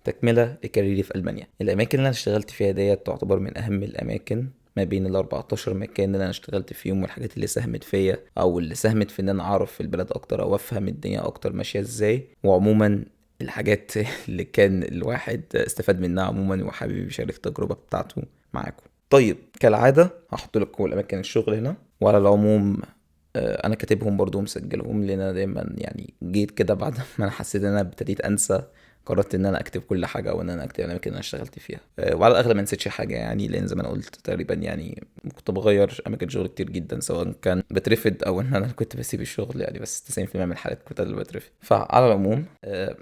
تكمله لكاريري في المانيا. الاماكن اللي انا اشتغلت فيها ديت تعتبر من اهم الاماكن ما بين ال 14 مكان اللي انا اشتغلت فيهم، والحاجات اللي ساهمت فيا او اللي ساهمت في ان انا اعرف في البلد اكتر او افهم الدنيا اكتر ماشيه ازاي. وعموما الحاجات اللي كان الواحد استفاد منها عموما وحابب يشارك التجربه بتاعته معاكم. طيب كالعاده هحط لكم كل اماكن الشغل هنا، وعلى العموم انا كاتبهم برضو ومسجلهم، لان انا دايما يعني جيت كده بعد ما انا حسيت ان انا ابتديت انسى، قررت ان انا اكتب كل حاجه وان انا اكتب الاماكن اللي انا اشتغلت فيها. وعلى الاغلب ما نسيتش حاجه يعني، لان زي ما انا قلت تقريبا يعني كنت بغير اماكن شغل كتير جدا، سواء كان بترفد او ان انا كنت بسيب الشغل يعني، بس 90% من الحالات كنت انا اللي بترفد. فعلى العموم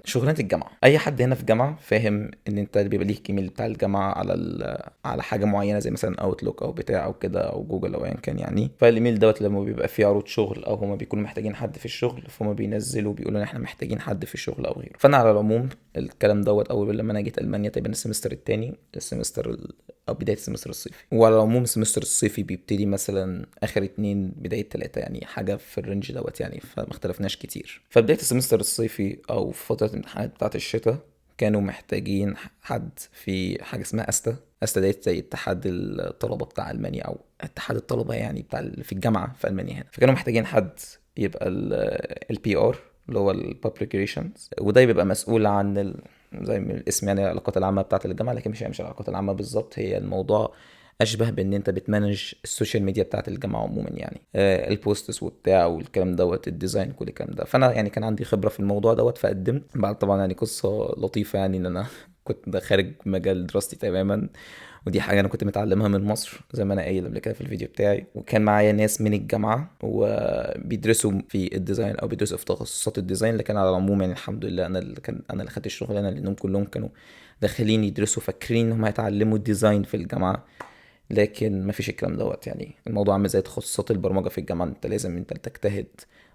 شغلانه الجامعه، اي حد هنا في جامعه فاهم ان انت بيبقى ليك ايميل بتاع الجامعه على على حاجه معينه زي مثلا اوتلوك او بتاع او كده او جوجل او ايا كان يعني. فالايميل دوت لما بيبقى فيه عروض شغل او هما بيكونوا محتاجين حد في الشغل، فهم بينزلوا بيقولوا ان احنا محتاجين حد في الشغل او غيره. فانا على العموم الكلام دوت اول لما انا جيت المانيا تقريبا السمستر الثاني، او بدايه السمستر الصيفي. وعلى العموم السمستر الصيفي بيبتدي مثلا اخر اتنين بدايه تلاته يعني، حاجه في الرينج دوت يعني، فما اختلفناش كتير. فبدايه السمستر الصيفي او في فتره الامتحانات بتاعه الشتاء كانوا محتاجين حد في حاجه اسمها استا ديت زي اتحاد الطلبه بتاع المانيا او اتحاد الطلبه يعني بتاع في الجامعه في المانيا هنا. فكانوا محتاجين حد يبقى البي ار اللي هو البابليك ريليشنز، وده بيبقى مسؤول عن زي ما الاسم يعني العلاقات العامه بتاعه الجامعه، لكن مش العلاقات العامه بالظبط، هي الموضوع اشبه بان انت بتمانج السوشيال ميديا بتاعه الجامعه عموما يعني، البوستس وبتاع والكلام دوت الديزاين كل الكلام ده. فانا يعني كان عندي خبره في الموضوع دوت، فقدمت بعد طبعا يعني قصه لطيفه يعني ان انا كنت ده خارج مجال دراستي تماما، ودي حاجه انا كنت متعلمها من مصر زي ما انا قايل قبل كده في الفيديو بتاعي. وكان معايا ناس من الجامعه وبيدرسوا في الديزاين او بيدرسوا في تخصصات الديزاين، لكن على العموم يعني الحمد لله انا اللي خدت الشغلانه، لانهم كلهم كانوا داخلين يدرسوا فاكرين ان هم هيتعلموا الديزاين في الجامعه، لكن ما فيش الكلام دوت يعني. الموضوع عامل زي تخصصات البرمجه في الجامعه، انت لازم انت تجتهد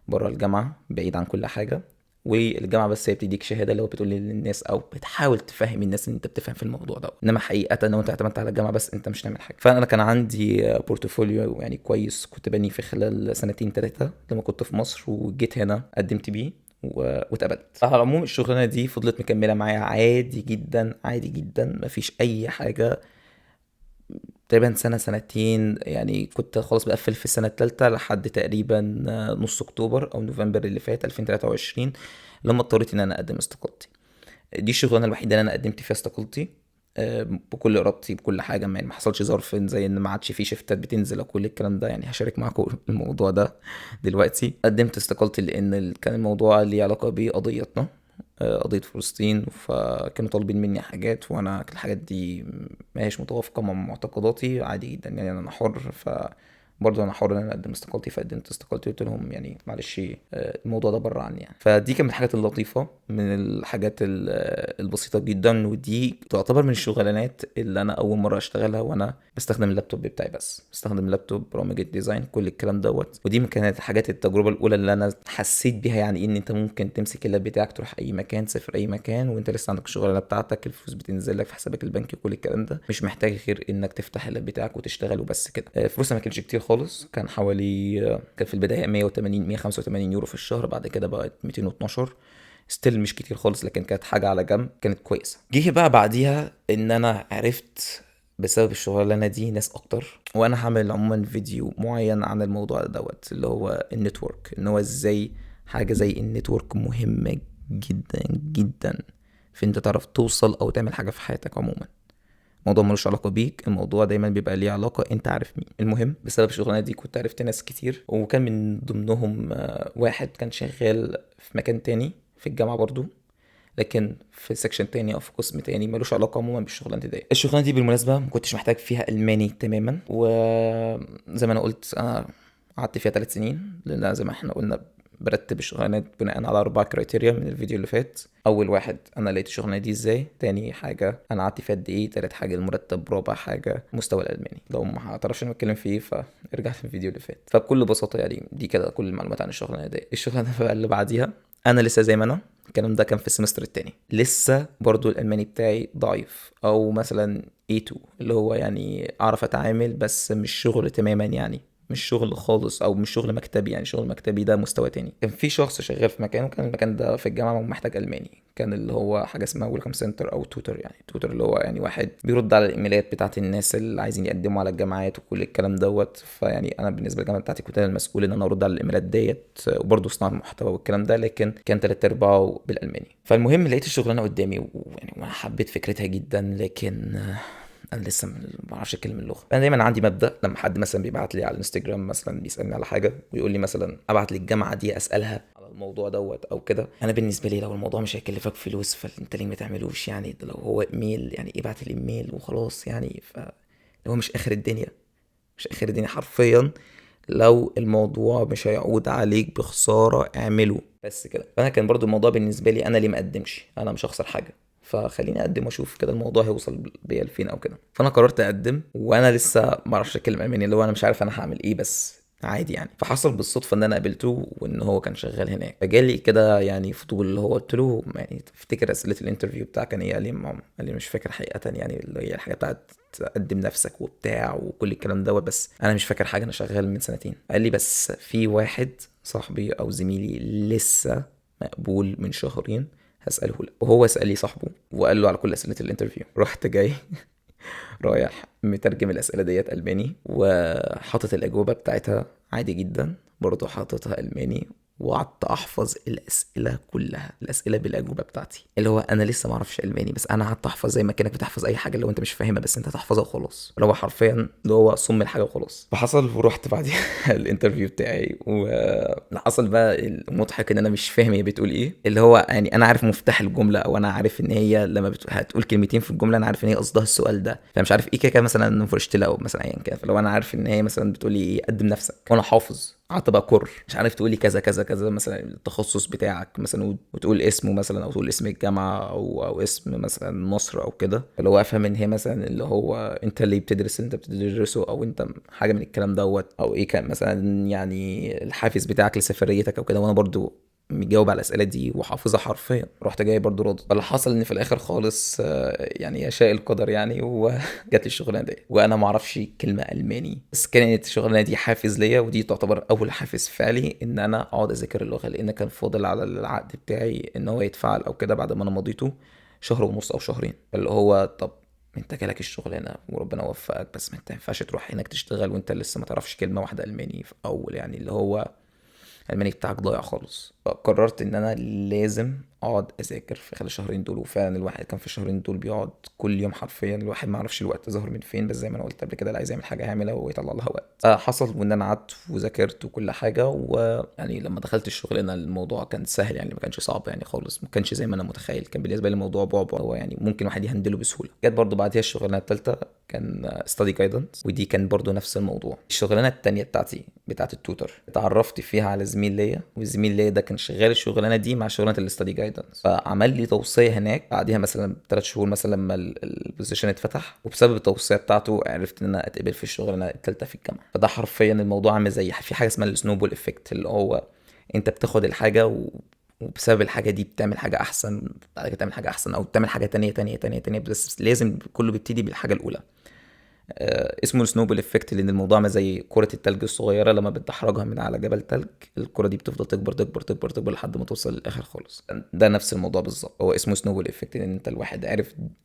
بره الجامعه بعيد عن كل حاجه، والجامعه بس هي بتديك شهاده اللي هو بتقول للناس او بتحاول تفهم الناس ان انت بتفهم في الموضوع ده. انما حقيقه لو انت اعتمدت على الجامعه بس انت مش هتعمل حاجه. فانا كان عندي بورتفوليو يعني كويس كنت بني في خلال سنتين ثلاثه لما كنت في مصر، وجيت هنا قدمت بيه واتقبلت. على العموم الشغلانه دي فضلت مكمله معايا عادي جدا عادي جدا، مفيش اي حاجه. تقريبا سنة سنتين يعني، كنت خلاص بقفل في السنة التالتة لحد تقريبا نص أكتوبر أو نوفمبر اللي فات 2023 لما اضطريت إن أنا أقدم استقالتي. دي الشغلانة الوحيدة اللي أنا قدمت فيها استقالتي بكل إرادتي بكل حاجة، ما حصلش ظرف زي إن ما عادش في شفتات بتنزل أو كل الكلام ده يعني. هشارك معاكم الموضوع ده دلوقتي. قدمت استقالتي لأن كان الموضوع ليه علاقة بقضيتنا، قضية فلسطين، فكانوا طالبين مني حاجات وانا الحاجات دي ما هيش متوافقة مع معتقداتي عادي جدا يعني، انا حر. برضه انا حر ان انا اقدم استقالتي، فقدمت استقالتي قلت لهم يعني معلش الموضوع ده بره عني يعني. فدي كانت من الحاجات اللطيفه، من الحاجات البسيطه جدا، ودي تعتبر من الشغلانات اللي انا اول مره اشتغلها وانا بستخدم اللابتوب بتاعي، بس بستخدم اللابتوب برامج الديزاين كل الكلام دوت. ودي من كانت الحاجات التجربه الاولى اللي انا حسيت بيها يعني ان انت ممكن تمسك اللاب بتاعك تروح اي مكان تسافر اي مكان وانت لسه عندك الشغلانه بتاعتك، الفلوس بتنزل لك في حسابك البنكي كل الكلام ده، مش محتاج غير انك تفتح اللاب بتاعك وتشتغل وبس كده. فلوسها ما كانتش كتير خالص، كان حوالي كان في البدايه 180 185 يورو في الشهر، بعد كده بقت 212. ستيل مش كتير خالص، لكن كانت حاجه على جنب كانت كويسه. جه بقى بعديها ان انا عرفت بسبب الشغلانه دي ناس اكتر، وانا هعمل عموما فيديو معين عن الموضوع دوت اللي هو النتورك، ان هو ازاي حاجه زي النتورك مهمه جدا جدا في انت تعرف توصل او تعمل حاجه في حياتك عموما. الموضوع ملوش علاقه بيك، الموضوع دايما بيبقى ليه علاقه انت عارف مين. المهم بسبب الشغلانه دي كنت عرفت ناس كتير، وكان من ضمنهم واحد كان شغال في مكان تاني في الجامعه برضو، لكن في سكشن تاني او في قسم تاني ملوش علاقه عموما بالشغلانه دي. الشغلانه دي بالمناسبه ما كنتش محتاج فيها الماني تماما، وزي ما انا قلت انا قعدت فيها 3 سنين، لان زي ما احنا قلنا برتب الشغلانات بناء على 4 كرايتيريا من الفيديو اللي فات. اول واحد انا لقيت الشغلانه دي ازاي، تاني حاجه انا قعدت فيها قد ايه، تالت حاجه المرتب، رابع حاجه مستوى الالماني. لو ما هتعرفش انا بتكلم فيه فارجع في الفيديو اللي فات. فبكل بساطه يعني دي كده كل المعلومات عن الشغلانه دي. الشغلانه بقى اللي بعديها انا لسه زي ما انا، الكلام ده كان في السمستر التاني، لسه برضو الالماني بتاعي ضعيف او مثلا A2 اللي هو يعني اعرف اتعامل بس مش شغل تماما يعني، مش شغل خالص، او مش شغل مكتبي، يعني شغل مكتبي ده مستوى تاني. كان في شخص شغال في مكان، وكان المكان ده في الجامعه ومحتاج الماني. كان اللي هو حاجه اسمها ويلكم سنتر او توتر. يعني توتر اللي هو يعني واحد بيرد على الايميلات بتاعت الناس اللي عايزين يقدموا على الجامعات وكل الكلام دوت. فيعني انا بالنسبه للجامعه بتاعتي كنت انا المسؤول ان انا ارد على الايميلات ديت، وبرضه صناعه المحتوى والكلام ده، لكن كان تلات ارباعه بالالماني. فالمهم لقيت الشغلانه قدامي، ويعني وانا حبيت فكرتها جدا، لكن انا لسه ما بعرفش اتكلم اللغه. انا دايما عندي مبدا، لما حد مثلا بيبعت لي على الانستجرام مثلا بيسالني على حاجه ويقول لي مثلا ابعت لي الجامعه دي اسالها على الموضوع دوت او كده، انا بالنسبه لي لو الموضوع مش هيكلفك فلوس فانت ليه ما تعملوش؟ يعني ده لو هو ايميل يعني ابعت الايميل وخلاص. يعني هو مش اخر الدنيا، مش اخر الدنيا حرفيا. لو الموضوع مش هيعود عليك بخسارة اعمله بس كده. فانا كان برضو الموضوع بالنسبة لي انا ليه ما اقدمش، انا مش هخسر حاجة، فخليني اقدم واشوف كده الموضوع هيوصل بيا لفين او كده. فانا قررت اقدم، وانا لسه ما اعرفش اتكلم الماني، اللي هو انا مش عارف انا هعمل ايه، بس عادي يعني. فحصل بالصدفة ان انا قابلته وان هو كان شغال هناك، فجالي كده يعني فضول، اللي هو قلت له يعني تفتكر اسئلة الانترفيو بتاعك كان ايه؟ قال لي مش فاكر حقيقة، يعني اللي هي الحاجة بتاعت تقدم نفسك وبتاع وكل الكلام دوت، بس انا مش فاكر حاجه، انا شغال من سنتين. قال لي بس في واحد صاحبي او زميلي لسه مقبول من شهرين، هسأله لك. وهو سأل لي صاحبه وقال له على كل أسئلة الانترفيو. رحت جاي رايح مترجم الأسئلة ديت ألماني، وحاطط الأجوبة بتاعتها عادي جدا برضه حاططها ألماني، وقعدت احفظ الاسئله كلها، الاسئله بالاجوبه بتاعتي. اللي هو انا لسه ما اعرفش الماني، بس انا قعدت احفظ زي ما كانك بتحفظ اي حاجه، لو انت مش فاهمها بس انت تحفظها وخلاص. اللي هو حرفيا اللي هو صم الحاجه وخلاص. فحصل ورحت بعديها الانترفيو بتاعي، وحصل بقى المضحك ان انا مش فاهم هي بتقول ايه. اللي هو يعني انا عارف مفتاح الجمله، او انا عارف ان هي لما هتقول كلمتين في الجمله انا عارف ان هي قصدها السؤال ده، فمش عارف ايه كده مثلا فرشتله او مثلا ايا كان. فلو انا عارف ان هي مثلا بتقول لي ايه قدم نفسك، وانا حافظ قعدت بقى كر مش عارف تقولي كذا كذا كذا مثلا التخصص بتاعك مثلا، وتقول اسمه مثلا، او تقول اسم الجامعه او اسم مثلا مصر او كده. اللي هو افهم ان هي مثلا اللي هو انت اللي بتدرس اللي انت بتدرسه، او انت حاجه من الكلام دوت، او ايه كان مثلا يعني الحافز بتاعك لسفريتك او كده. وانا برضو مجاوب على الاسئله دي وحافظها حرفيا. رحت جاي برضو رد. اللي حصل ان في الاخر خالص يعني يشاء القدر يعني، وجات لي الشغلانه دي، وانا ما اعرفش كلمه الماني، بس كانت الشغلانه دي حافز ليا، ودي تعتبر اول حافز فعلي ان انا اقعد اذاكر اللغه، لان كان فاضل على العقد بتاعي ان هو يتفعل او كده بعد ما انا مضيته شهر ونص او شهرين. اللي هو طب انت جالك الشغلانه وربنا وفقك، بس ما انت ينفعش تروح هناك تشتغل وانت لسه ما تعرفش كلمه واحده الماني في اول، يعني اللي هو الماني بتاعك ضايع خالص. فقررت ان انا لازم اقعد اذاكر في خلال الشهرين دول. وفعلا الواحد كان في الشهرين دول بيقعد كل يوم حرفيا. الواحد ما يعرفش الوقت ظهر من فين، بس زي ما انا قلت قبل كده اللي عايز يعمل حاجه هيعملها ويطلع لها وقت. حصل وان انا قعدت وذاكرت وكل حاجه. ويعني لما دخلت الشغل انا الموضوع كان سهل، يعني ما كانش صعب يعني خالص، ما كانش زي ما انا متخيل. كان بالنسبه لي الموضوع بعبع، هو يعني ممكن واحد يهندله بسهوله. جت برضو بعديها الشغلانه الثالثه، كان ستادي جايدنس، ودي كان برضو نفس الموضوع. الشغلانه التانية بتاعتي بتاعت التوتر اتعرفت فيها على زميل ليا، والزميل ليا ده كان شغال الشغلانه دي مع شغلانه الاستادي جايدنس، فعمل لي توصيه هناك. بعديها مثلا بثلاث شهور مثلا لما البوزيشن اتفتح، وبسبب التوصيه بتاعته عرفت ان انا اتقبل في الشغلانه الثالثه في الجامعه. فده حرفيا الموضوع عامل زي في حاجه اسمها السنوبول افكت، اللي هو انت بتاخد الحاجه وبسبب الحاجه دي بتعمل حاجه احسن، بعد كده تعمل حاجه احسن، او تعمل حاجه تانية تانية تانية تانية، بس لازم كله بيبتدي بالحاجه الاولى. اسمه السنوبل افكت، لان الموضوع ما زي كرة التلج الصغيرة لما بتدحرجها من على جبل تلج، الكرة دي بتفضل تكبر تكبر تكبر تكبر لحد ما توصل للاخر خالص. ده نفس الموضوع بالظبط، هو اسمه سنوبل افكت، لان انت الواحد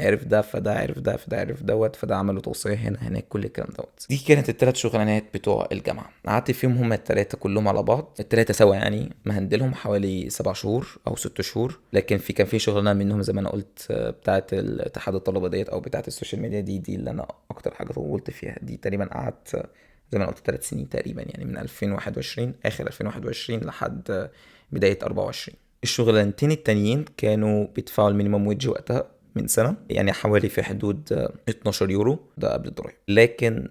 عرف ده، فده عرف ده، فده عرف دوت، فده عمله توصية هنا هناك كل الكلام دوت. دي كانت الثلاث شغلانات بتوع الجامعة. قعدت فيهم هما الثلاثة كلهم على بعض، الثلاثة سوا يعني مهندلهم حوالي 7 شهور او 6 شهور. لكن كان في شغلانة منهم زي ما انا قلت بتاعة اتحاد الطلبة ديت، او بتاعة السوشيال ميديا دي اللي انا اكتر حاجة طولت فيها. دي تقريبا قعدت زي ما انا قلت 3 سنين تقريبا، يعني من 2021 اخر 2021 لحد بداية 24. الشغلانتين التانيين كانوا بيدفعوا المينيمم ويدج وقتها من سنة، يعني حوالي في حدود 12 يورو ده قبل الضرايب. لكن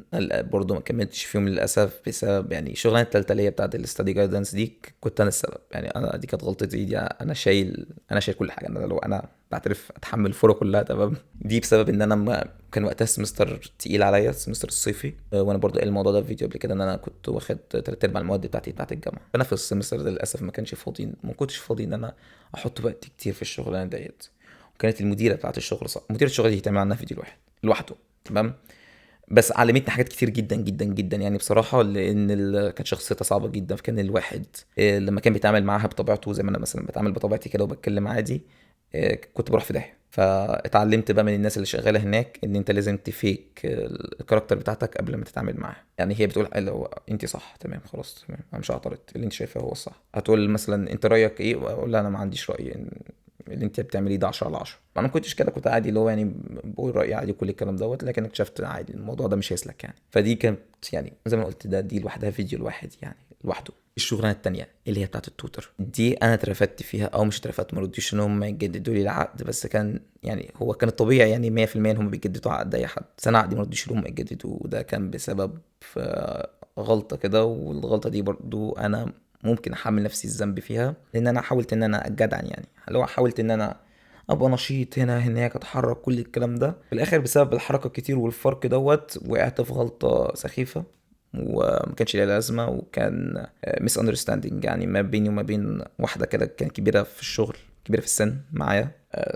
برضه ما كملتش فيهم للأسف، بسبب يعني الشغلانة التالتة اللي هي بتاعت الاستادي جايدنس دي كنت أنا السبب. يعني أنا دي كانت غلطتي دي، أنا شايل كل حاجة. أنا لو أنا بعترف أتحمل الفورة كلها تمام. دي بسبب إن أنا ما كان وقتها سمستر تقيل عليا، السمستر الصيفي. وانا برضو قايل الموضوع ده في فيديو قبل كده، ان انا كنت واخد تلات ارباع المواد بتاعت الجامعه. فانا في السمستر ده للاسف ما كنتش فاضي ان انا احط وقت كتير في الشغلانه ديت. وكانت المديره بتاعت الشغل صح، مديره الشغل دي هتعمل عنها فيديو واحد لوحده تمام. بس علمتني حاجات كتير جدا جدا جدا يعني بصراحه، لان كانت شخصيتها صعبه جدا. فكان الواحد لما كان بيتعامل معاها بطبيعته زي ما انا مثلا بتعامل بطبيعتي كده وبتكلم عادي، كنت بروح في داهيه. فاتعلمت بقى من الناس اللي شغاله هناك ان انت لازم تفيك الكاركتر بتاعتك قبل ما تتعامل معاها. يعني هي بتقول لو انت صح تمام خلاص تمام انا مش هعترض، اللي انت شايفاه هو الصح. هتقول مثلا انت رايك ايه، واقول لها انا ما عنديش راي، اللي انت بتعمليه ده 10 على 10. انا ما كنتش كده، كنت عادي اللي هو يعني بقول رايي عادي كل الكلام دوت، لكن اكتشفت عادي الموضوع ده مش هيسلك يعني. فدي كانت يعني زي ما قلت دي لوحدها فيديو الواحد يعني لوحده. الشغلانه التانية اللي هي بتاعت التوتر دي انا اترفدت فيها، او مش اترفدت، ما رضيوش ان هم يجددوا لي العقد. بس كان يعني هو كان الطبيعي يعني 100% ان هم بيجددوا عقد اي حد، بس انا عقدي ما رضيوش ان هم يجددوا، وده كان بسبب غلطه كده. والغلطه دي برضو انا ممكن احمل نفسي الذنب فيها، لان انا حاولت ان انا اتجدعن يعني، اللي هو حاولت ان انا ابقى نشيط هنا هناك اتحرك كل الكلام ده. في الاخر بسبب الحركه الكتير والفرق دوت وقعت في غلطه سخيفه وما كانش ليها لازمه، وكان ميس اندرستاندينج يعني ما بيني وما بين واحده كده كانت كبيره في الشغل، كبيره في السن معايا،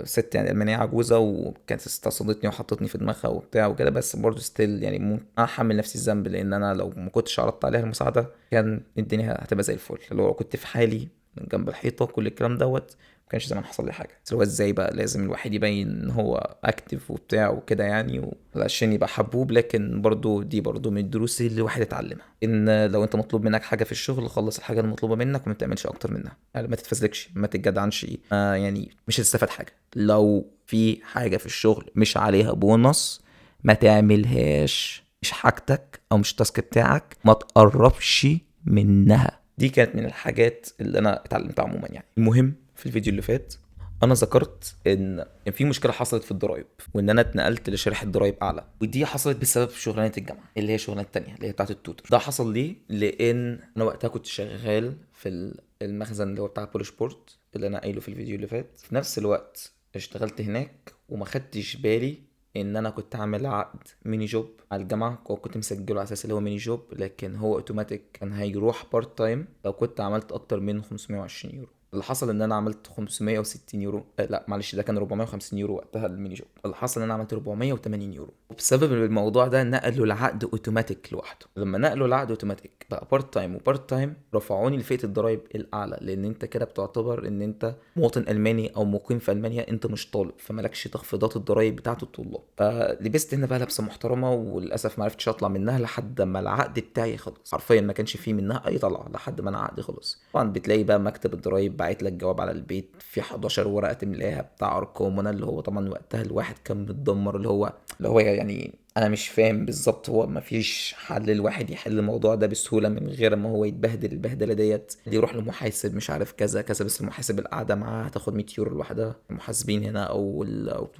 ست يعني المانيه عجوزه، وكانت استقصدتني وحطتني في دماغها وبتاع وكده. بس برضه ستيل يعني ممكن احمل نفسي الذنب، لان انا لو ما كنتش عرضت عليها المساعده كان الدنيا هتبقى زي الفل. لو كنت في حالي من جنب الحيطه كل الكلام دوت ما كانش زمان حصل لي حاجه. بس هو ازاي بقى لازم الواحد يبين ان هو اكتف وبتاع وكده يعني عشان يبقى حبوب. لكن برضو دي برضو من الدروس اللي الواحد اتعلمها، ان لو انت مطلوب منك حاجه في الشغل خلص الحاجه المطلوبه منك وما تعملش اكتر منها. يعني ما تتفزلكش، ما تتجدعنش، يعني مش هتستفاد حاجه. لو في حاجه في الشغل مش عليها بونص ما تعملهاش، مش حاجتك او مش التاسك بتاعك، ما تقربش منها. دي كانت من الحاجات اللي انا اتعلمتها عموما يعني. المهم في الفيديو اللي فات انا ذكرت ان كان في مشكله حصلت في الضرايب، وان انا اتنقلت لشريحه ضرايب اعلى، ودي حصلت بسبب شغلانه الجامعه اللي هي شغلانه التانية اللي هي بتاعه التوتر. ده حصل ليه؟ لان انا وقتها كنت شغال في المخزن اللي هو بتاع بولش بورت اللي انا قايله في الفيديو اللي فات. في نفس الوقت اشتغلت هناك وما خدتش بالي ان انا كنت عامل عقد ميني جوب على الجامعه، كنت مسجله على اساس اللي هو ميني جوب، لكن هو اوتوماتيك كان هيروح بارت تايم لو كنت عملت اكتر من 520 يورو. اللي حصل ان انا عملت 560 يورو، لا معلش ده كان 450 يورو وقتها الميني جوب. اللي حصل ان انا عملت 480 يورو، وبسبب الموضوع ده نقلوا العقد اوتوماتيك لوحده. لما نقلوا العقد اوتوماتيك بقى بارت تايم وبارت تايم، رفعوني لفئه الضرايب الاعلى، لان انت كده بتعتبر ان انت مواطن الماني او مقيم في المانيا، انت مش طالب فمالكش تخفيضات الضرايب بتاعه الطلاب. فلبست هنا بقى لبسه محترمه، وللاسف ما عرفتش اطلع منها لحد ما العقد بتاعي خلص. حرفيا ما كانش فيه منها اي طلعه لحد ما انا عقدي خلص. طبعا بتلاقي بقى مكتب الضرايب باعت لك جواب على البيت في 11 ورقه تملاها بتاع ارقام، وانا اللي هو طبعا وقتها الواحد كان متدمر، اللي هو يعني انا مش فاهم بالظبط. هو ما فيش حل الواحد يحل الموضوع ده بسهوله من غير ما هو يتبهدل البهدله ديت، اللي يروح لمحاسب مش عارف كذا كذا. بس المحاسب القعده معاه هتاخد 100 يورو لوحدها. المحاسبين هنا أو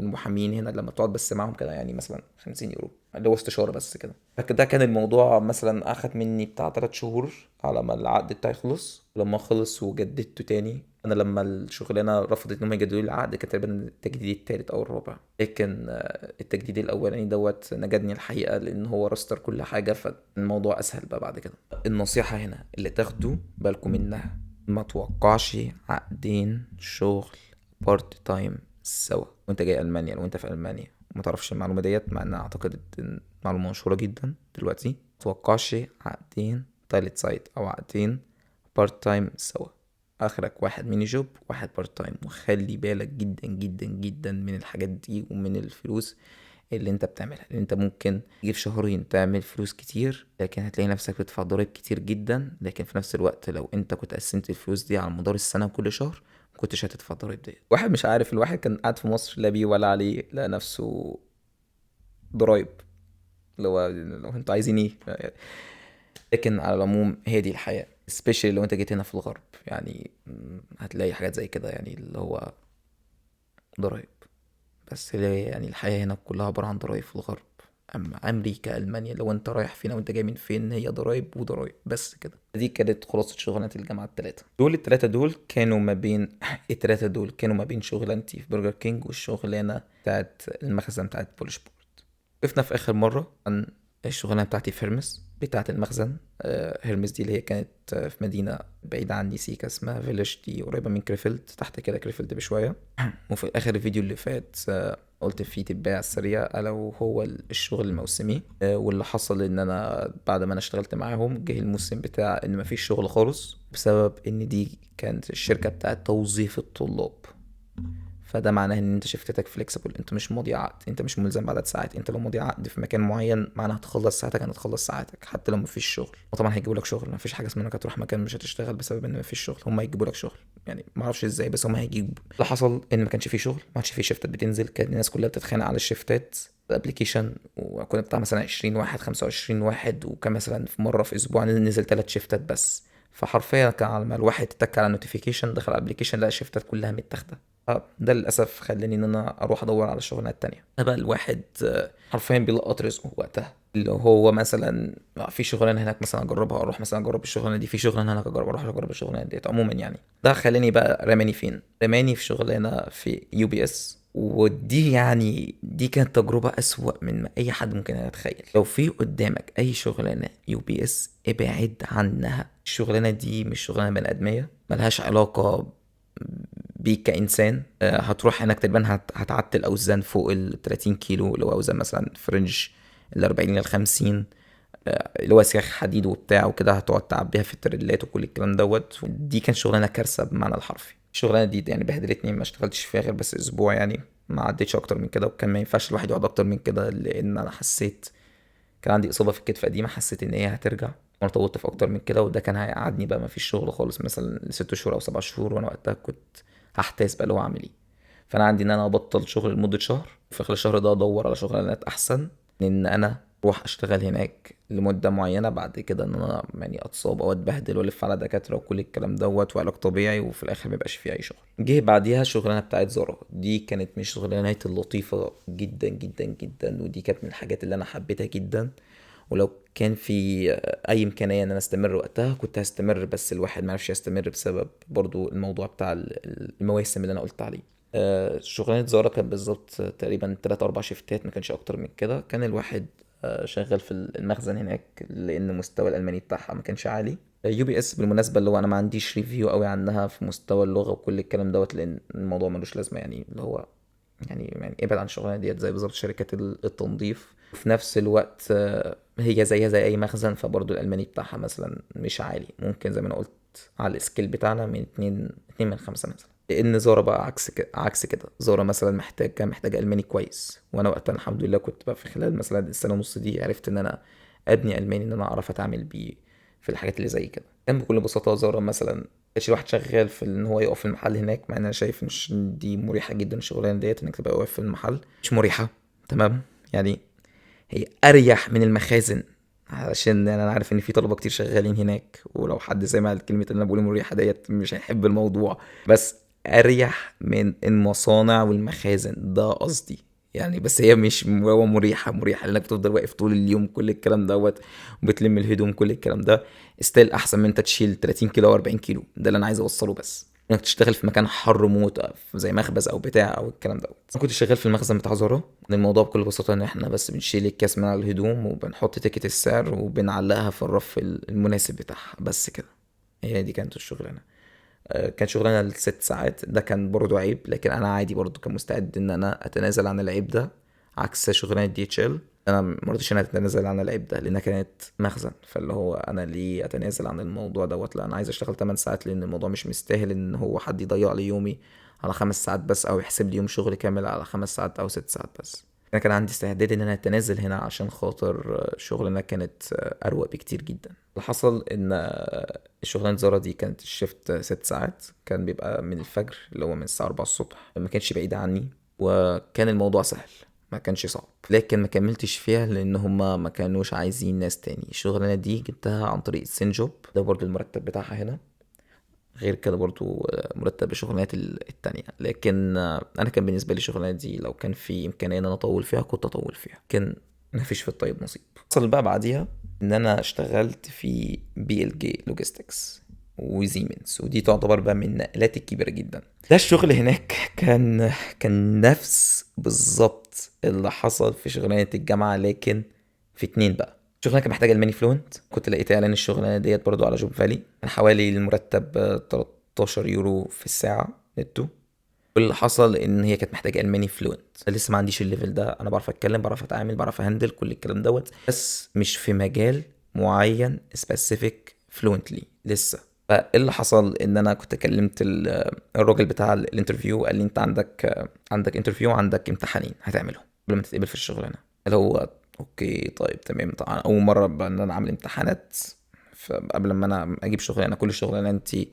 المحامين هنا لما تقعد بس معاهم كده يعني مثلا 50 يورو، اللي هو استشاره بس كده. فكده كان الموضوع مثلا اخد مني بتاع 3 شهور على ما العقد بتاعي خلص. لما خلص وجددته تاني، انا لما الشغلانه رفضت ان هم يجددوا لي العقد كان تقريبا التجديد التالت او الرابع. لكن التجديد الاولاني دوت نجدني الحقيقه، لان هو راستر كل حاجه، فالموضوع اسهل بقى بعد كده. النصيحه هنا اللي تاخدوا بالكم منها، ما توقعش عقدين شغل بارت تايم سوا وانت جاي المانيا. لو انت في المانيا وما تعرفش المعلومه ديت، مع انها اعتقد ان معلومه مشهوره جدا دلوقتي، ما توقعش عقدين تالت سايت او عقدين بارت تايم سوا. اخرك واحد ميني جوب واحد بارت تايم. وخلي بالك جدا جدا جدا من الحاجات دي ومن الفلوس اللي انت بتعملها، لان انت ممكن تيجي في شهرين تعمل فلوس كتير، لكن هتلاقي نفسك بتدفع ضرايب كتير جدا. لكن في نفس الوقت لو انت كنت قسمت الفلوس دي على مدار السنه كل شهر ما كنتش هتدفع ضرايب دي. واحد مش عارف، الواحد كان قاعد في مصر لا بيه ولا عليه، لا نفسه ضرايب، لو انتوا عايزين ايه. لكن على العموم هي دي الحياة، especially لو انت جيت هنا في الغرب يعني هتلاقي حاجات زي كده يعني اللي هو ضرايب. بس هي يعني الحياة هنا كلها عبارة عن ضرايب في الغرب. اما امريكا المانيا لو انت رايح فين وانت جاي من فين، هي ضرايب وضرايب بس كده. دي كانت خلاصة شغلانة الجامعة التلاتة دول. التلاتة دول كانوا ما بين التلاتة دول كانوا ما بين شغلانتي في برجر كينج والشغلانة بتاعت المخزن بتاعت بولش بورت. وقفنا في اخر مرة عن الشغلانة بتاعتي في هرمس بتاعت المخزن. هرمس دي اللي هي كانت في مدينة بعيدة عني سيكا اسمها فيلش، دي قريبة من كريفيلد، تحت كده كريفيلد بشوية. وفي آخر الفيديو اللي فات قلت فيه تتباع السريع الا وهو الشغل الموسمي. واللي حصل ان انا بعد ما انا اشتغلت معاهم جه الموسم بتاع ان مفيش شغل خالص، بسبب ان دي كانت الشركة بتاعت توظيف الطلاب. فده معناه ان انت شفتك فليكسبل، انت مش ماضي عقد، انت مش ملزم بعدد ساعات. انت لو ماضي عقد في مكان معين معناها هتخلص ساعتك، هتخلص ساعاتك حتى لو مفيش شغل. وطبعا هيجيبوا لك شغل، مفيش حاجه اسمها انك هتروح مكان مش هتشتغل بسبب ان مفيش شغل. هم هيجيبوا لك شغل، يعني ما اعرفش ازاي بس هم هيجيبوا. اللي حصل ان ما كانش فيه شغل، ما عادش فيه شيفتات بتنزل، كانت الناس كلها بتتخانق على الشيفتات الابلكيشن. وكنا بتاع مثلا 20 واحد 25 واحد، وكان مثلا في مره في اسبوع نزل 3 شيفتات بس. فحرفيا كان على ما الواحد اتك على النوتيفيكيشن دخل الابلكيشن لقى الشيفتات كلها متاخده. ده للاسف خلاني ان انا اروح ادور على شغلانات تانية. ده بقى الواحد حرفيا بيلقط رزقه وقتها، اللي هو مثلا في شغلانه هناك مثلا اجربها، اروح مثلا اجرب الشغلانه دي، في شغلانه هناك اجرب اروح اجرب الشغلانه ديت عموما يعني. ده خلاني بقى رماني فين، رماني في شغلانه في UPS. ودي يعني دي كانت تجربة أسوأ من ما أي حد ممكن يتخيل. لو في قدامك أي شغلانة UPS ابعد عنها. الشغلانة دي مش شغلانة بني آدمية، ملهاش علاقة بيك كإنسان. هتروح هناك تقريبا هتعتل أوزان فوق ال 30 كيلو، اللي هو أوزان مثلا فرنج ال 40 ل 50، اللي هو سياخ حديد وبتاع وكده، هتقعد تعبيها في التريلات وكل الكلام دوت. دي كان شغلانه كارثه بمعنى الحرفي. الشغلانه دي يعني بهدلتني، ما اشتغلتش فيها غير بس اسبوع يعني، ما عدتش اكتر من كده. وكان ما ينفعش الواحد يقعد اكتر من كده، لان انا حسيت كان عندي اصابه في الكتف قديمه، حسيت ان هي هترجع. وانا طولت في اكتر من كده، وده كان هيقعدني بقى ما فيش شغل خالص مثلا ل6 شهور او 7 شهور، وانا وقتها كنت هحتاس بقى اللي هو اعمل ايه. فانا عندي ان انا ابطل شغل لمده شهر، وفي خلال الشهر ده ادور على شغلانات احسن من ان انا اروح اشتغل هناك لمده معينه، بعد كده ان انا يعني اتصاب او اتبهدل والف على دكاتره وكل الكلام دوت وعلاج طبيعي، وفي الاخر ما يبقاش فيه اي شغل. جه بعديها الشغلانه بتاعت زارا، دي كانت من الشغلانات اللطيفه جدا جدا جدا، ودي كانت من الحاجات اللي انا حبيتها جدا. ولو كان في اي امكانيه ان انا استمر وقتها كنت هستمر، بس الواحد ما عرفش يستمر بسبب برضو الموضوع بتاع المواسم اللي انا قلت عليه. شغلانه زارا كانت بالظبط تقريبا 3 4 شيفتات، ما كانش اكتر من كده. كان الواحد شغال في المخزن هناك، لان مستوى الالماني بتاعها ما كانش عالي. UPS بالمناسبه اللي هو انا ما عنديش ريفيو قوي عنها في مستوى اللغه وكل الكلام دوت، لان الموضوع ملوش لازمه يعني، اللي هو يعني ابعد عن الشغلانه ديت، زي بالظبط شركات التنظيف. وفي نفس الوقت هي زيها زي اي مخزن، فبرضه الالماني بتاعها مثلا مش عالي، ممكن زي ما انا قلت على السكيل بتاعنا من 2 من 5 مثلا. لان زارا بقى عكس كده. زارا مثلا كان محتاج الماني كويس، وانا وقتها الحمد لله كنت بقى في خلال مثلا السنه ونص دي عرفت ان انا ابني الماني، ان انا اعرف اتعامل بيه في الحاجات اللي زي كده. كان بكل بساطه زارا مثلا مش الواحد شغال في ان هو يقف في المحل هناك، مع ان انا شايف مش دي مريحه جدا الشغلانه ديت، انك تبقى واقف في المحل مش مريحه. تمام يعني هي اريح من المخازن، علشان يعني انا عارف ان في طلبه كتير شغالين هناك، ولو حد سمع الكلمه اللي انا بقول مريحه ديت مش هيحب الموضوع. بس اريح من المصانع والمخازن، ده قصدي يعني. بس هي مش هو مريحه لانك بتفضل واقف طول اليوم كل الكلام دوت، وبتلم الهدوم كل الكلام ده. ستيل احسن من انت تشيل 30 كيلو او 40 كيلو، ده اللي انا عايز اوصله. بس انك تشتغل في مكان حر موت زي مخبز او بتاع او الكلام دوت. انا كنت شغال في المخزن بتاع زارا. الموضوع بكل بساطه ان احنا بس بنشيل الكاس من على الهدوم، وبنحط تيكت السعر وبنعلقها في الرف المناسب بتاعها، بس كده. هي دي كانت الشغلانه. كان شغلانه ل6 ساعات، ده كان برضو عيب، لكن انا عادي برضو كان مستعد ان انا اتنازل عن العيب ده. عكس شغلانه DHL، انا مرضيش ان انا اتنازل عن العيب ده لانها كانت مخزن. فاللي هو انا ليه اتنازل عن الموضوع دوت؟ لا، انا عايز اشتغل 8 ساعات، لان الموضوع مش مستاهل ان هو حد يضيع لي يومي على 5 ساعات بس، او يحسب لي يوم شغل كامل على 5 ساعات او 6 ساعات بس. انا كان عندي استعداد ان انا اتنازل هنا عشان خاطر شغلنا كانت اروق بكتير جدا. اللي حصل ان الشغلانه زارا دي كانت الشيفت 6 ساعات، كان بيبقى من الفجر اللي هو من الساعه 4 الصبح. ما كانش بعيد عني، وكان الموضوع سهل، ما كانش صعب. لكن ما كملتش فيها لان هما ما كانوش عايزين ناس تاني. الشغلانه دي جبتها عن طريق السين جوب، ده برضو المرتب بتاعها هنا غير كده برضو مرتب الشغلانات التانية. لكن انا كان بالنسبه لي الشغلانه دي لو كان في امكانيه ان انا اطول فيها كنت اطول فيها، كان مفيش في الطيب نصيب. حصل بقى بعديها ان انا اشتغلت في BLG لوجيستكس وزيمنز، ودي تعتبر بقى من النقلات الكبيره جدا. ده الشغل هناك كان نفس بالظبط اللي حصل في شغلانه الجامعه، لكن في 2 بقى. الشغلانه كان محتاجه الماني فلوينت. كنت لقيت اعلان الشغلانه ديت برضو على جوب فالي، كان حوالي المرتب 13 يورو في الساعه نتو. كل اللي حصل ان هي كانت محتاجه الماني فلوينت، لسه ما عنديش الليفل ده. انا بعرف اتكلم، بعرف اتعامل، بعرف اهندل كل الكلام دوت، بس مش في مجال معين سبيسيفيك فلوينتلي لسه. فاللي حصل ان انا كنت كلمت الراجل بتاع الانترفيو، قال لي انت عندك انترفيو، عندك امتحانين هتعملهم قبل ما تتقبل في الشغلانه. اللي هو اوكي طيب تمام. طبعا اول مره بقى ان انا اعمل امتحانات، فقبل ما انا اجيب شغلانه، كل شغلانتي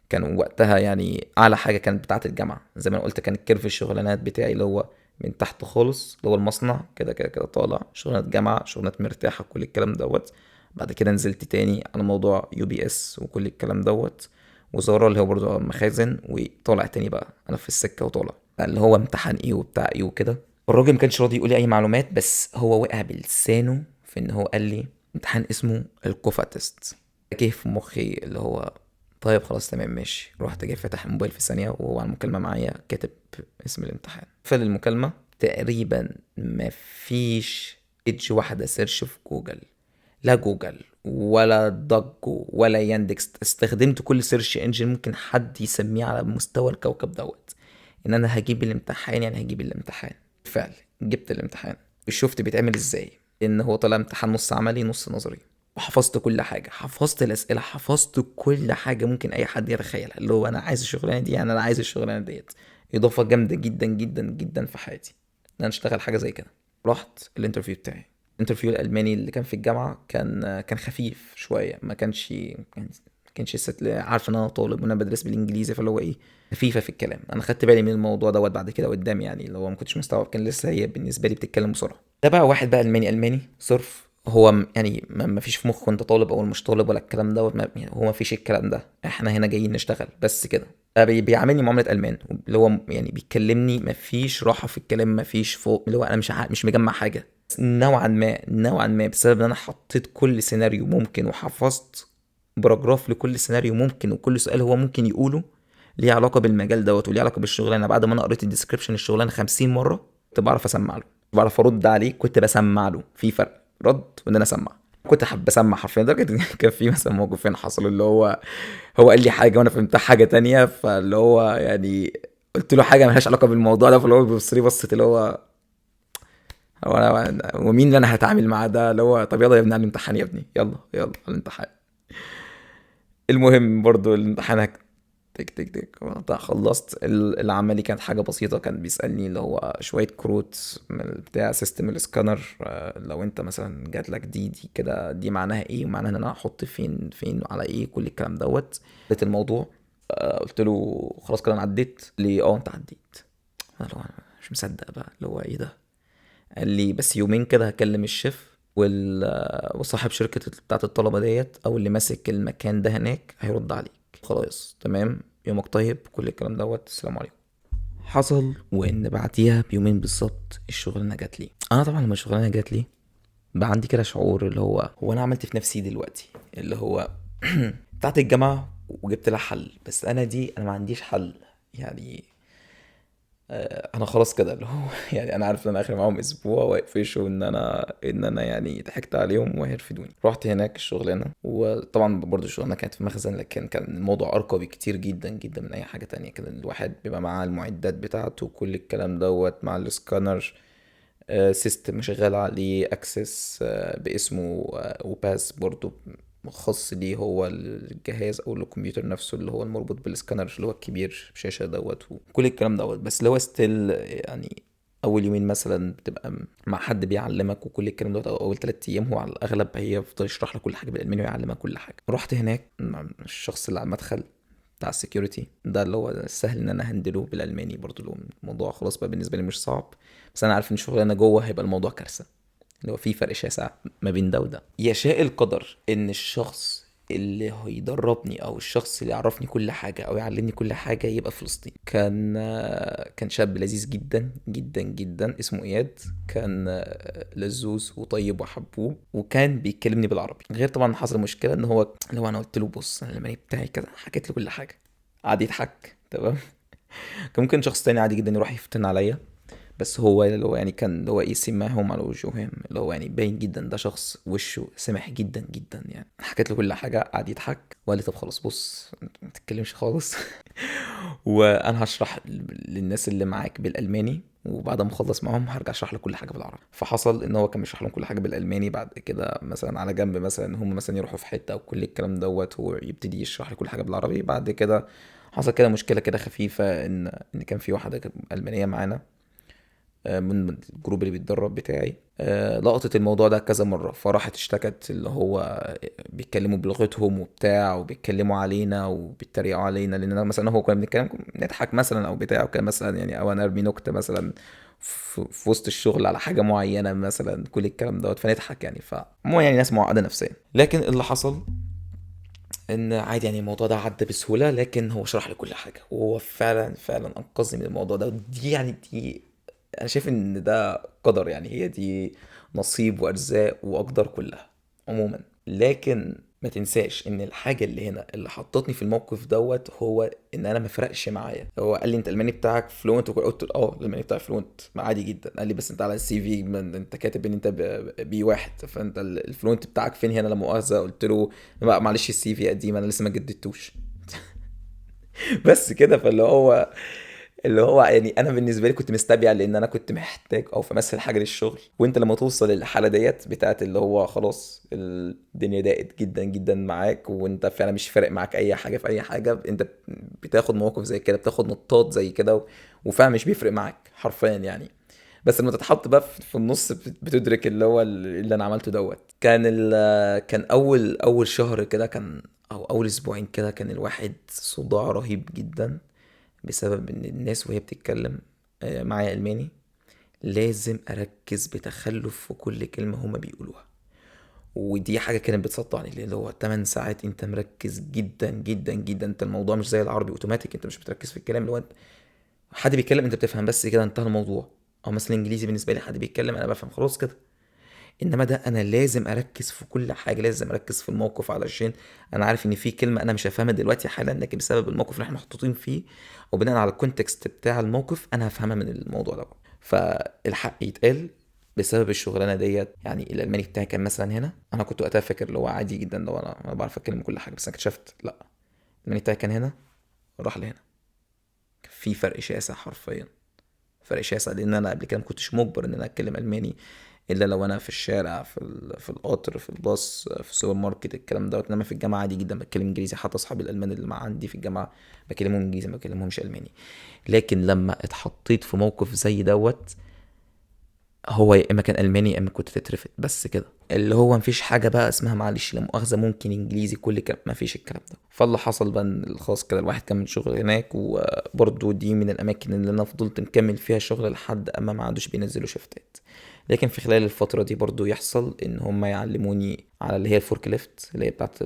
كان وقتها يعني اعلى حاجه كانت بتاعه الجامعه. زي ما انا قلت كان الكيرف الشغلانات بتاعي اللي هو من تحت خالص، اللي هو المصنع كده كده كده طالع شغلانات جامعه، شغلانات مرتاحه، كل الكلام دوت. بعد كده نزلت تاني على موضوع يو بي اس وكل الكلام دوت، وزارة اللي هو برضه مخازن، وطالع تاني بقى انا في السكه وطالع اللي هو امتحان ايه وبتاع ايه وكده. الراجل ما كانش راضي يقول لي اي معلومات، بس هو وقع بلسانه في ان هو قال لي امتحان اسمه الكوفا تيست. جه في مخي اللي هو طيب خلاص تمام ماشي. رحت جاي فاتح الموبايل في ثانية وهو على المكالمة معايا كاتب اسم الامتحان. فل المكالمة تقريبا مفيش ايدج واحدة سيرش في جوجل، لا جوجل ولا ضجو ولا ياندكس. استخدمت كل سيرش انجن ممكن حد يسميه على مستوى الكوكب دوت، ان انا هجيب الامتحان، يعني هجيب الامتحان. فعلا جبت الامتحان. شفت بيتعمل ازاي، ان هو طلع امتحان نص عملي نص نظري، وحفظت كل حاجه، حفظت الاسئله، حفظت كل حاجه ممكن اي حد يتخيلها. اللي هو انا عايز الشغلانه دي، يعني انا عايز الشغلانه ديت. اضافه جامده جدا جدا جدا في حياتي ان انا اشتغل حاجه زي كده. رحت الانترفيو بتاعي. الانترفيو الالماني اللي كان في الجامعه كان خفيف شويه، ما كانش عارف ان انا طالب وانا بدرس بالانجليزي، فاللي هو ايه، خفيفه في الكلام. انا خدت بالي من الموضوع دوت بعد كده قدام، يعني اللي هو ما كنتش مستوعب، كان لسه هي بالنسبه لي بتتكلم بسرعه. ده بقى واحد بقى الماني صرف. هو يعني ما فيش في مخه انت طالب او مش طالب ولا الكلام دوت، يعني هو ما فيش الكلام ده. احنا هنا جايين نشتغل بس كده. بيعاملني معامله المان، اللي هو يعني بيكلمني ما فيش راحه في الكلام، ما فيش فوق، اللي هو انا مش مجمع حاجه. نوعا ما بسبب ان انا حطيت كل سيناريو ممكن، وحفظت باراجراف لكل سيناريو ممكن، وكل سؤال هو ممكن يقوله ليه علاقه بالمجال دوت وليه علاقه بالشغلانه. بعد ما انا قريت الديسكربشن الشغلانه 50 مره كنت بعرف اسمع له، بعرف ارد عليه. كنت بسمع له، في فرق رد وان انا اسمع. كنت حابب اسمع حرفيا، لدرجه ان كان في مثلا موقفين حصلوا اللي هو قال لي حاجه وانا فهمتها حاجه تانية، فاللي هو يعني قلت له حاجه ملهاش علاقه بالموضوع ده، فاللي هو بيبص لي بصت اللي هو انا ومين اللي انا هتعامل معاه ده. اللي هو طب يلا يا ابني على الامتحان، يا ابني يلا يلا على الامتحان. المهم برضو الامتحان تك تك تك وقتها خلصت العملي. كانت حاجة بسيطة، كان بيسألني اللي هو شوية كروت من بتاع سيستم الاسكانر. لو انت مثلا جات لك دي كده، دي معناها ايه، ومعناها ان انا هحط فين على ايه، كل الكلام دوت. قلت الموضوع. قلت له خلاص كده انا عديت لي. انت عديت. انا لو مش مصدق بقى اللي هو ايه ده. قال لي بس يومين كده هكلم الشيف وصاحب شركة بتاعت الطلبة ديت، او اللي ماسك المكان ده هناك، هيرد عليك. خلاص تمام، يومك طيب، كل الكلام دوت، السلام عليكم. حصل وان بعديها بيومين بالظبط الشغلانه جات لي. انا طبعا لما الشغلانه جات لي بقى عندي كده شعور اللي هو انا عملت في نفسي دلوقتي اللي هو بتاعت الجامعه وجبت لها حل، بس انا ما عنديش حل يعني. انا خلاص كده اللي هو يعني انا عارف ان انا اخر معاهم اسبوع ويقفشوا ان انا يعني ضحكت عليهم وهيرفدوني. رحت هناك الشغلانه، وطبعا برضو الشغلانه كانت في مخزن، لكن كان الموضوع ارقى بكتير جدا جدا من اي حاجه تانية. كده الواحد بيبقى معاه المعدات بتاعته وكل الكلام دوت مع السكانر. سيستم شغال عليه اكسس باسمه، وباس برضو خاص ليه هو الجهاز او الكمبيوتر نفسه اللي هو المربوط بالسكانر اللي هو الكبير بشاشة دوت وكل الكلام دوت. بس اللي هو ستيل يعني اول يومين مثلا بتبقى مع حد بيعلمك وكل الكلام دوت، او اول 3 ايام هو على الاغلب هيفضل يشرح لك كل حاجه بالالماني ويعلمك كل حاجه. رحت هناك مع الشخص اللي على المدخل بتاع السكيورتي ده، اللي هو سهل ان انا هندله بالالماني برضو، اللي هو الموضوع خلاص بقى بالنسبه لي مش صعب. بس انا عارف ان الشغلانه جوه هيبقى الموضوع كارثه، اللي هو في فرق شاسع ما بين ده وده. يشاء القدر ان الشخص اللي هيدربني او الشخص اللي يعرفني كل حاجه او يعلمني كل حاجه يبقى فلسطيني. كان شاب لذيذ جدا جدا جدا اسمه اياد. كان لذوذ وطيب وحبوب، وكان بيكلمني بالعربي. غير طبعا حصل مشكله ان هو لو انا قلت له بص انا الماني بتاعي كده، حكيت له كل حاجه، قعد يضحك تمام. كان ممكن شخص تاني عادي جدا يروح يفتن عليا، بس هو اللي هو يعني كان اللي هو ايه سماهم على وجوههم، اللي هو يعني باين جدا ده شخص وشه سمح جدا جدا. يعني حكيت له كل حاجه، قعد يضحك وقال لي طب خلاص بص انت ما تتكلمش خالص. وانا هشرح للناس اللي معاك بالالماني، وبعد ما اخلص معاهم هرجع اشرح لك كل حاجه بالعربي. فحصل ان هو كان بيشرح لهم كل حاجه بالالماني، بعد كده مثلا على جنب مثلا هم مثلا يروحوا في حته او كل الكلام دوت، هو يبتدي يشرح لي كل حاجه بالعربي. بعد كده حصل كده مشكله كده خفيفه، ان كان في واحده المانيه معانا من الجروب اللي بيتدرب بتاعي، لقطت الموضوع ده كذا مرة، فراحت اشتكت اللي هو بيتكلموا بلغتهم وبتاع، وبيتكلموا علينا وبيتريقوا علينا، لان أنا مثلا هو كنا بنتكلم نضحك مثلا او بتاع، وكان مثلا يعني او انا ارمي نكتة مثلا في وسط الشغل على حاجة معينة مثلا، كل الكلام دوت فنضحك يعني، مو يعني ناس معقدة نفسيا. لكن اللي حصل ان عادي يعني الموضوع ده عدى بسهولة، لكن هو شرح لي كل حاجة، وهو فعلا فعلا انقذني من الموضوع ده. دي يعني دي انا شايف ان ده قدر، يعني هي دي نصيب وارزاق واقدار كلها عموما. لكن ما تنساش ان الحاجه اللي هنا اللي حطتني في الموقف دوت هو ان انا ما فرقش معايا. هو قال لي انت الالماني بتاعك فلوينت، قلت له اه الالماني بتاعي فلوينت عادي جدا. قال لي بس انت على السي في انت كاتب ان انت بي واحد، فانت الفلوينت بتاعك فين هنا لا مؤاخذه؟ قلت له معلش السي في قديم انا لسه ما جددتوش. بس كده. اللي هو يعني انا بالنسبه لي كنت مستبيع، لان انا كنت محتاج او امثل حاجه للشغل. وانت لما توصل للحاله ديت بتاعت اللي هو خلاص الدنيا ضاقت جدا جدا معاك، وانت فعلا مش فارق معاك اي حاجه في اي حاجه، انت بتاخد مواقف زي كده، بتاخد نطاط زي كده وفعلا مش بيفرق معاك حرفيا يعني. بس لما تتحط بقى في النص بتدرك اللي هو اللي انا عملته دوت. كان اول شهر كده كان، او اول اسبوعين كده، كان الواحد صداع رهيب جدا، بسبب ان الناس وهي بتتكلم معايا الماني لازم اركز بتخلف في كل كلمة هما بيقولوها. ودي حاجة كانت بتصدعني، لان هو 8 ساعات انت مركز جدا جدا جدا. انت الموضوع مش زي العربي اوتوماتيك، انت مش بتركز في الكلام، اللي هو حد بيتكلم انت بتفهم بس كده انتهى الموضوع. او مثلا الانجليزي بالنسبة لي حد بيتكلم انا بفهم خلاص كده. انما ده انا لازم اركز في كل حاجه، لازم اركز في الموقف، علشان انا عارف ان في كلمه انا مش هفهمها دلوقتي حالا، لكن بسبب الموقف اللي احنا محطوطين فيه وبناء على الكونتكست بتاع الموقف انا هفهمها من الموضوع ده. فالحق يتقال، بسبب الشغلانه ديت يعني الالماني بتاعي كان مثلا هنا، انا كنت وقتها فاكر اللي هو عادي جدا، لو انا بعرف اتكلم كل حاجه، بس انا اكتشفت لا، الالماني بتاعي كان هنا راح لهنا، في فرق شاسع حرفيا، فرق شاسع. لان انا قبل كده ما كنتش مجبر ان انا اتكلم الماني الا لو انا في الشارع، في القطر، في الباص، في السوبر ماركت، الكلام دوت. انما في الجامعه عادي جدا بتكلم انجليزي، حتى اصحابي الالمان اللي مع عندي في الجامعه بكلمهم انجليزي ما بكلمهمش الماني. لكن لما اتحطيت في موقف زي دوت، هو يا اما كان الماني يا اما كنت تترفد، بس كده. اللي هو مفيش حاجه بقى اسمها معلش لا مؤاخذه ممكن انجليزي كل كلام، مفيش الكلام ده. فاللي حصل بقى إن خلاص كده الواحد كمل شغل هناك، وبرضه دي من الاماكن اللي انا فضلت مكمل فيها شغل لحد اما ما عادوش بينزلوا شفتات. لكن في خلال الفتره دي برضه يحصل ان هم يعلموني على اللي هي الفورك ليفت، اللي هي بتاعت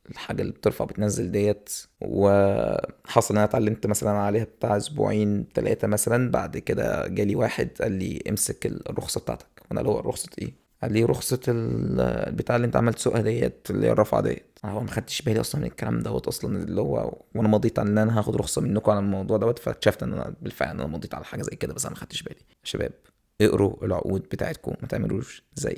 الحاجة اللي بترفع بتنزل ديت. وحصل ان انا اتعلمت مثلا عليها بتاع اسبوعين 3 مثلا. بعد كده جالي واحد قال لي امسك الرخصة بتاعتك، وانا اللي هو رخصة ايه؟ قال لي رخصة البتاع اللي انت عملت تسوقها ديت، اللي هي الرافعة ديت. انا هو ما خدتش بالي اصلا من الكلام دوت اصلا، اللي هو وانا مضيت على ان انا هاخد رخصة منكم على الموضوع دوت، فاكتشفت ان انا بالفعل انا مضيت على حاجة زي كده، بس انا ما خدتش بالي. يا شباب اقروا العقود بتاعتكم، ما تعملوش زي.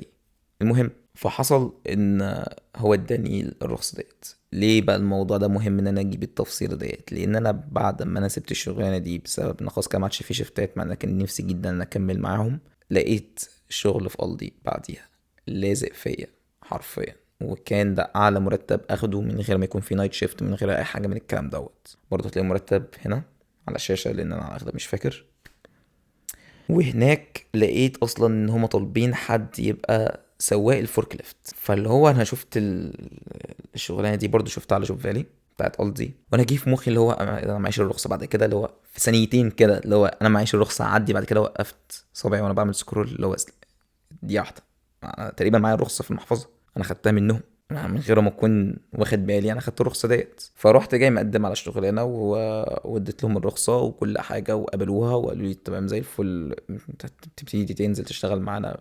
المهم، فحصل ان هو اداني الرخصه ديت. ليه بقى الموضوع ده مهم ان انا اجيب التفصيله ديت؟ لان انا بعد ما انا سبت الشغلانه دي بسبب ان خلاص كده ما عادش في شفتات، مع ان كان نفسي جدا ان اكمل معاهم، لقيت شغل في قلبي بعديها لازق فيا حرفيا. وكان ده اعلى مرتب اخده من غير ما يكون في نايت شيفت، من غير اي حاجه من الكلام دوت. برضه هتلاقي مرتب هنا على الشاشه، لان انا على الاغلب مش فاكر. وهناك لقيت اصلا ان هما طالبين حد يبقى سواق الفورك ليفت. فاللي هو انا شفت الشغلانه دي برضو شفتها على جوب فالي بتاعت قصدي، وانا جه في مخي اللي هو انا معيش الرخصه. بعد كده اللي هو في ثانيتين كده اللي هو انا معيش الرخصه عدي. بعد كده وقفت صبعي وانا بعمل سكرول، اللي هو دي واحده أنا تقريبا معايا الرخصه في المحفظه، انا خدتها منهم أنا من غير ما اكون واخد بالي. انا خدت الرخصه ديت، فروحت جاي مقدم على الشغلانه واديت لهم الرخصه وكل حاجه، وقبلوها وقالوا لي تمام زي الفل، انت تبتدي تنزل تشتغل معانا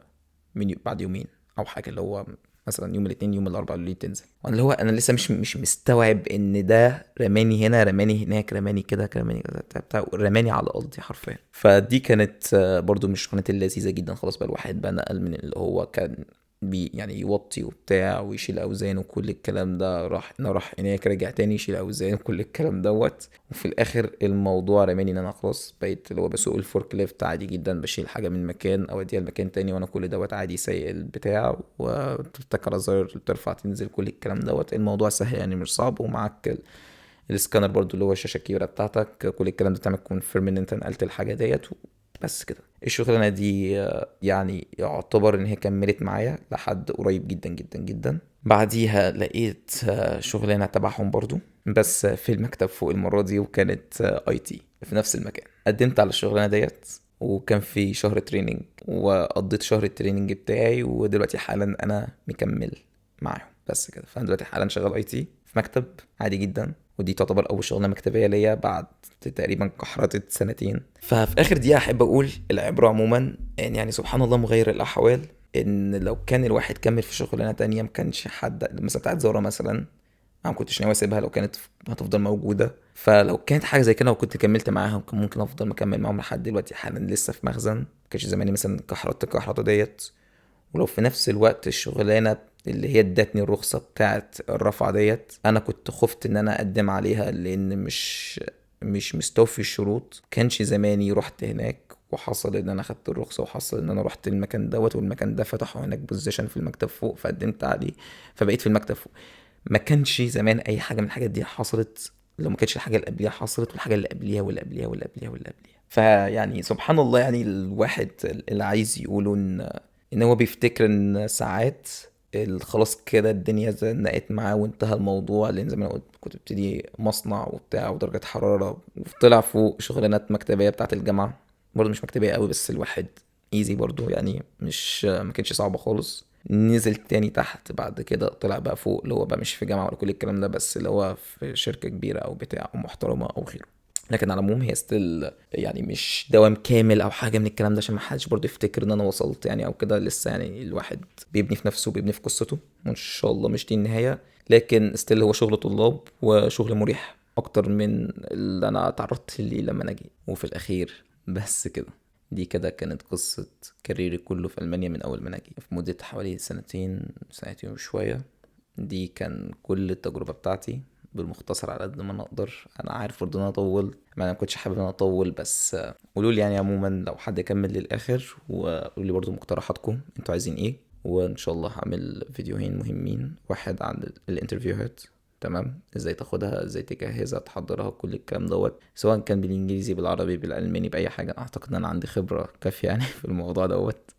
بعد يومين او حاجه، اللي هو مثلا يوم الاثنين يوم الاربعاء اللي تنزل. وانا اللي هو انا لسه مش مستوعب ان ده رماني هنا رماني هناك رماني كده رماني كده بتاع رماني على ارضي حرفيا. فدي كانت برضو من الشغلانات اللذيذه جدا. خلاص بقى الواحد بقى نقل من اللي هو كان يعني يوطي وبتاع ويشيل اوزان وكل الكلام ده، راح هناك رجع تاني يشيل اوزان وكل الكلام دوت. وفي الاخر الموضوع رماني ان انا خلاص بقيت اللي هو بسوق الفورك ليفت عادي جدا، بشيل حاجه من مكان اوديها لمكان تاني، وانا كل دوت عادي سايق البتاع وبتتك على زر ترفع تنزل كل الكلام دوت. الموضوع سهل يعني مش صعب، ومعاك السكانر برضو اللي هو الشاشه الكبيره بتاعتك، كل الكلام ده تعمل كونفيرم ان انت نقلت الحاجه ديت. بس كده. الشغلانه دي يعني يعتبر ان هي كملت معايا لحد قريب جدا جدا جدا. بعديها لقيت شغلانه تبعهم برضو، بس في المكتب فوق المره دي، وكانت اي تي في نفس المكان. قدمت على الشغلانه ديت، وكان في شهر تريننج، وقضيت شهر التريننج بتاعي، ودلوقتي حالا انا مكمل معاهم. بس كده. فانا دلوقتي حالا شغال اي تي في مكتب عادي جدا، ودي تعتبر اول شغلانه مكتبيه ليا بعد تقريبا كحرتة سنتين. ففي اخر دي احب اقول العبره عموما يعني سبحان الله مغير الاحوال، ان لو كان الواحد كمل في شغلانه تانية ما كانش حد مثلا بتاعت زارا مثلا، انا ما كنتش ناوي اسيبها لو كانت هتفضل موجوده. فلو كانت حاجه زي كده وكنت كملت معاهم كان ممكن افضل مكمل معاهم لحد دلوقتي حالا لسه في مخزن، ما كانش زماني مثلا كحرت الكحرته ديت. ولو في نفس الوقت الشغلانة اللي هي ادتني الرخصة بتاعت الرفعة ديت انا كنت خفت ان انا اقدم عليها، لان مش مستوفي الشروط، كانش زماني رحت هناك وحصل ان انا خدت الرخصة، وحصل ان انا رحت المكان دوت، والمكان ده فتحوا هناك بوزيشن في المكتب فوق فقدمت عليه، فبقيت في المكتب فوق. ما كانش زمان اي حاجة من الحاجات دي حصلت لو ما كانتش الحاجة اللي قبليها حصلت، والحاجة اللي قبليها واللي قبليها واللي قبليها واللي قبليها. فيعني سبحان الله، يعني الواحد اللي عايز يقوله ان هو بيفتكر ان ساعات خلاص كده الدنيا زنقت معاه وانتهى الموضوع، لان زي ما انا قلت كنت ببتدي مصنع وبتاع ودرجة حرارة، وطلع فوق شغلانات مكتبية بتاعت الجامعة، برضه مش مكتبية قوي بس الواحد ايزي برضه يعني، مش ما كانش صعبة خالص. نزل تاني تحت بعد كده، طلع بقى فوق اللي هو بقى مش في جامعة ولا كل الكلام ده، بس اللي هو في شركة كبيرة او بتاع او محترمة او غيره. لكن على العموم هي ستيل يعني مش دوام كامل او حاجه من الكلام ده، عشان ما حدش برضه يفتكر ان انا وصلت يعني او كده، لسه يعني الواحد بيبني في نفسه وبيبني في قصته، وان شاء الله مش دي النهايه. لكن ستيل هو شغل طلاب وشغل مريح اكتر من اللي انا تعرضت ليه لما انا جيت. وفي الاخير بس كده، دي كده كانت قصة كاريري كله في ألمانيا من أول ما أنا جيت في مدة حوالي سنتين وشوية. دي كان كل التجربة بتاعتي بالمختصر على قد ما انا اقدر. انا عارف برضه ان انا اطول، ما كنتش حابب ان انا اطول، بس قولوا لي يعني عموما لو حد يكمل للاخر، وقولوا لي برضه مقترحاتكم انتوا عايزين ايه، وان شاء الله هعمل فيديوهين مهمين، واحد عن الانترفيوهات، تمام، ازاي تاخدها، ازاي تجهزها، تحضرها، كل الكلام دوت، سواء كان بالانجليزي بالعربي بالالماني باي حاجه. اعتقد ان انا عندي خبره كافيه يعني في الموضوع دوت.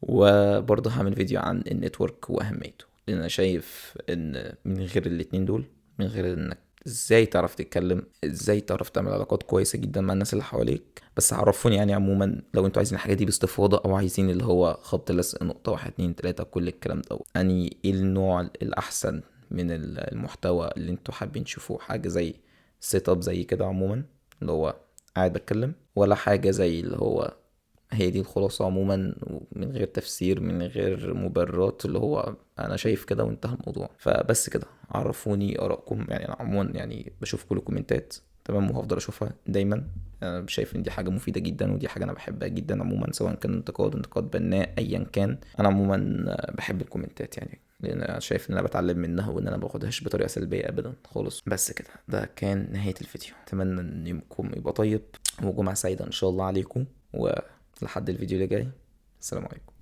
وبرضه هعمل فيديو عن النتورك واهميته، لان انا شايف ان من غير الاتنين دول، من غير انك ازاي تعرف تتكلم، ازاي تعرف تعمل علاقات كويسة جدا مع الناس اللي حواليك. بس عرفوني يعني عموما لو انتوا عايزين الحاجة دي باستفاضة، او عايزين اللي هو خبط لزق نقطة واحد اتنين تلاتة كل الكلام ده، يعني ايه النوع الاحسن من المحتوى اللي انتوا حابين تشوفوه، حاجة زي سيت اب زي كده عموما اللي هو قاعد بتكلم، ولا حاجة زي اللي هو هي دي الخلاصة عموما من غير تفسير من غير مبررات، اللي هو انا شايف كده وانتهى الموضوع. فبس كده، عرفوني ارائكم، يعني انا عموما يعني بشوف كل الكومنتات تمام، وهفضل اشوفها دايما. انا شايف ان دي حاجة مفيدة جدا، ودي حاجة انا بحبها جدا عموما، سواء كان انتقاد بناء ايا كان، انا عموما بحب الكومنتات يعني، لان انا شايف ان انا بتعلم منها، وان انا باخدهاش بطريقة سلبية ابدا خالص. بس كده، ده كان نهاية الفيديو، اتمنى ان يومكم يبقى طيب وجمعة سعيدة ان شاء الله عليكم، ولحد الفيديو اللي جاي، السلام عليكم.